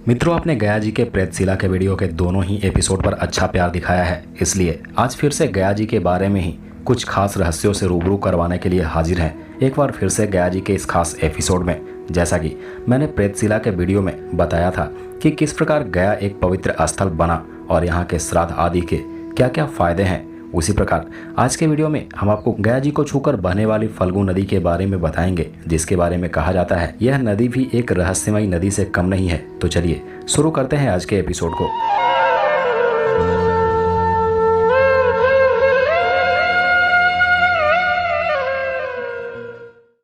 मित्रों, आपने गया जी के प्रेतशिला के वीडियो के दोनों ही एपिसोड पर अच्छा प्यार दिखाया है, इसलिए आज फिर से गया जी के बारे में ही कुछ खास रहस्यों से रूबरू करवाने के लिए हाजिर हैं। एक बार फिर से गया जी के इस खास एपिसोड में, जैसा कि मैंने प्रेतशिला के वीडियो में बताया था कि किस प्रकार गया एक पवित्र स्थल बना और यहाँ के श्राद्ध आदि के क्या क्या फायदे हैं, उसी प्रकार आज के वीडियो में हम आपको गया जी को छूकर बहने वाली फल्गु नदी के बारे में बताएंगे, जिसके बारे में कहा जाता है यह नदी भी एक रहस्यमयी नदी से कम नहीं है। तो चलिए शुरू करते हैं आज के एपिसोड को।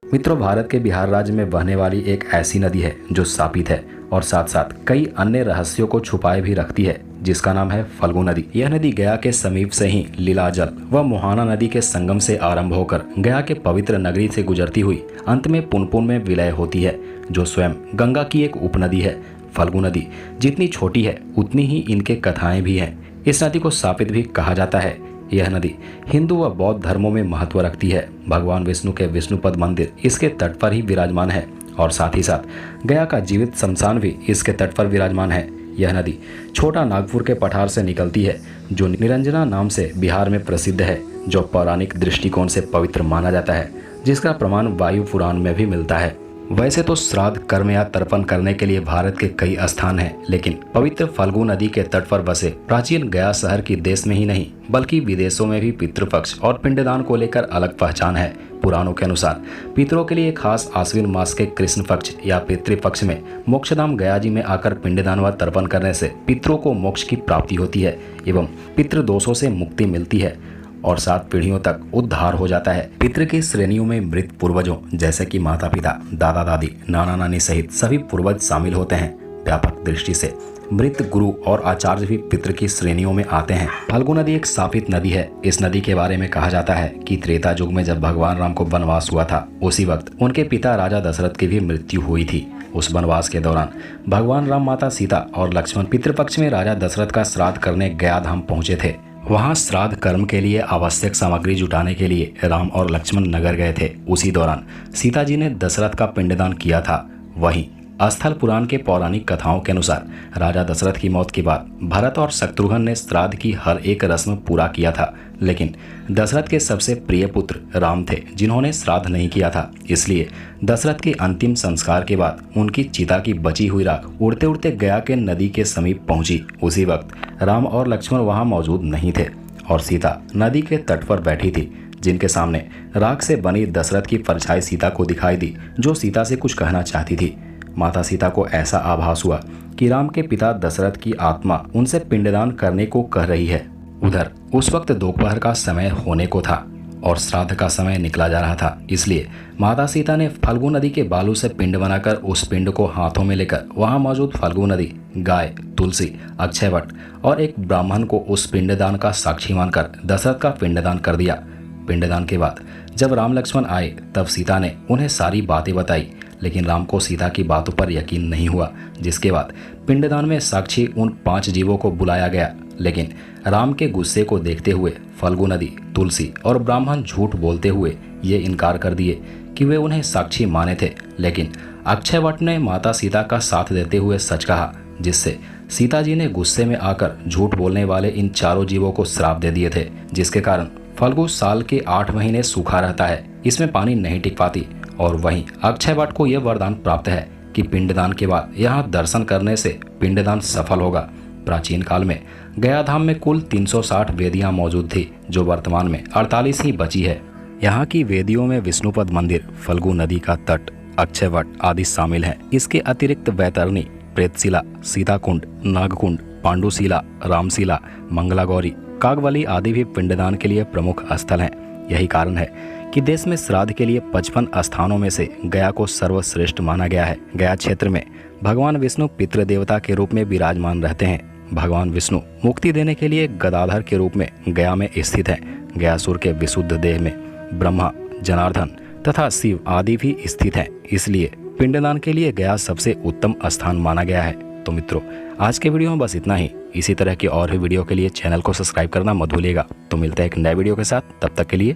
मित्रों, भारत के बिहार राज्य में बहने वाली एक ऐसी नदी है जो शापित है और साथ साथ कई अन्य रहस्यों को छुपाए भी रखती है, जिसका नाम है फल्गु नदी। यह नदी गया के समीप से ही लीलाजल व मोहाना नदी के संगम से आरंभ होकर गया के पवित्र नगरी से गुजरती हुई अंत में पुनपुन में विलय होती है, जो स्वयं गंगा की एक उपनदी है। फल्गु नदी जितनी छोटी है उतनी ही इनके कथाएं भी हैं। इस नदी को शापित भी कहा जाता है। यह नदी हिंदू व बौद्ध धर्मों में महत्व रखती है। भगवान विष्णु के विष्णुपद मंदिर इसके तट पर ही विराजमान है और साथ ही साथ गया का जीवित शमशान भी इसके तट पर विराजमान है। यह नदी छोटा नागपुर के पठार से निकलती है, जो निरंजना नाम से बिहार में प्रसिद्ध है, जो पौराणिक दृष्टिकोण से पवित्र माना जाता है, जिसका प्रमाण वायु पुराण में भी मिलता है। वैसे तो श्राद्ध कर्म या तर्पण करने के लिए भारत के कई स्थान हैं, लेकिन पवित्र फल्गु नदी के तट पर बसे प्राचीन गया शहर की देश में ही नहीं बल्कि विदेशों में भी पितृपक्ष और पिंडदान को लेकर अलग पहचान है। पुराणों के अनुसार पितरों के लिए खास आश्विन मास के कृष्ण पक्ष या पितृपक्ष में मोक्षधाम गया जी में आकर पिंडदान व तर्पण करने से पितरों को मोक्ष की प्राप्ति होती है एवं पितृदोषों से मुक्ति मिलती है और 7 पीढ़ियों तक उद्धार हो जाता है। पितृ की श्रेणियों में मृत पूर्वजों जैसे कि माता पिता, दादा दादी, नाना नानी सहित सभी पूर्वज शामिल होते हैं। व्यापक दृष्टि से मृत गुरु और आचार्य भी पितृ की श्रेणियों में आते हैं। फल्गु नदी एक शापित नदी है। इस नदी के बारे में कहा जाता है कि त्रेता युग में जब भगवान राम को वनवास हुआ था, उसी वक्त उनके पिता राजा दशरथ की भी मृत्यु हुई थी। उस वनवास के दौरान भगवान राम, माता सीता और लक्ष्मण पितृपक्ष में राजा दशरथ का श्राद्ध करने गया धाम पहुंचे थे। वहां श्राद्ध कर्म के लिए आवश्यक सामग्री जुटाने के लिए राम और लक्ष्मण नगर गए थे। उसी दौरान सीता जी ने दशरथ का पिंडदान किया था। वहीं स्थल पुराण के पौराणिक कथाओं के अनुसार राजा दशरथ की मौत के बाद भरत और शत्रुघ्न ने श्राद्ध की हर एक रस्म पूरा किया था, लेकिन दशरथ के सबसे प्रिय पुत्र राम थे जिन्होंने श्राद्ध नहीं किया था। इसलिए दशरथ के अंतिम संस्कार के बाद उनकी चिता की बची हुई राख उड़ते उड़ते गया के नदी के समीप पहुंची। उसी वक्त राम और लक्ष्मण वहां मौजूद नहीं थे और सीता नदी के तट पर बैठी थी, जिनके सामने राख से बनी दशरथ की परछाई सीता को दिखाई दी, जो सीता से कुछ कहना चाहती थी। माता सीता को ऐसा आभास हुआ कि राम के पिता दशरथ की आत्मा उनसे पिंडदान करने को कह रही है। उधर उस वक्त दोपहर का समय होने को था और श्राद्ध का समय निकला जा रहा था। इसलिए माता सीता ने फल्गु नदी के बालू से पिंड बनाकर उस पिंड को हाथों में लेकर वहां मौजूद फल्गु नदी, गाय, तुलसी, अक्षयवट और एक ब्राह्मण को उस पिंडदान का साक्षी मानकर दशरथ का पिंडदान कर दिया। पिंडदान के बाद जब राम लक्ष्मण आए तब सीता ने उन्हें सारी बातें बताई, लेकिन राम को सीता की बातों पर यकीन नहीं हुआ। जिसके बाद पिंडदान में साक्षी उन 5 जीवों को बुलाया गया, लेकिन राम के गुस्से को देखते हुए फल्गु नदी, तुलसी और ब्राह्मण झूठ बोलते हुए ये इनकार कर दिए कि वे उन्हें साक्षी माने थे। लेकिन अक्षयवट ने माता सीता का साथ देते हुए सच कहा, जिससे सीता जी ने गुस्से में आकर झूठ बोलने वाले इन चारों जीवों को श्राप दे दिए थे, जिसके कारण फल्गु साल के 8 महीने सूखा रहता है, इसमें पानी नहीं टिक पाती। और वहीं अक्षयवट को यह वरदान प्राप्त है कि पिंडदान के बाद यहाँ दर्शन करने से पिंडदान सफल होगा। प्राचीन काल में गया धाम में कुल 360 वेदियां मौजूद थी, जो वर्तमान में 48 ही बची है। यहाँ की वेदियों में विष्णुपद मंदिर, फल्गु नदी का तट, अक्षयवट आदि शामिल हैं। इसके अतिरिक्त वैतरणी, प्रेतशिला, सीताकुंड, नागकुंड, पांडुशिला, रामशिला, मंगलागौरी, कागवली आदि भी पिंडदान के लिए प्रमुख स्थल हैं। यही कारण है कि देश में श्राद्ध के लिए 55 स्थानों में से गया को सर्वश्रेष्ठ माना गया है। गया क्षेत्र में भगवान विष्णु पितृ देवता के रूप में विराजमान रहते हैं। भगवान विष्णु मुक्ति देने के लिए गदाधर के रूप में गया में स्थित हैं। गयासुर के विशुद्ध देह में ब्रह्मा, जनार्दन तथा शिव आदि भी स्थित हैं। इसलिए पिंडदान के लिए गया सबसे उत्तम स्थान माना गया है। तो मित्रों, आज के वीडियो में बस इतना ही। इसी तरह की और भी वीडियो के लिए चैनल को सब्सक्राइब करना मत भूलिएगा। तो मिलते हैं एक नए वीडियो के साथ, तब तक के लिए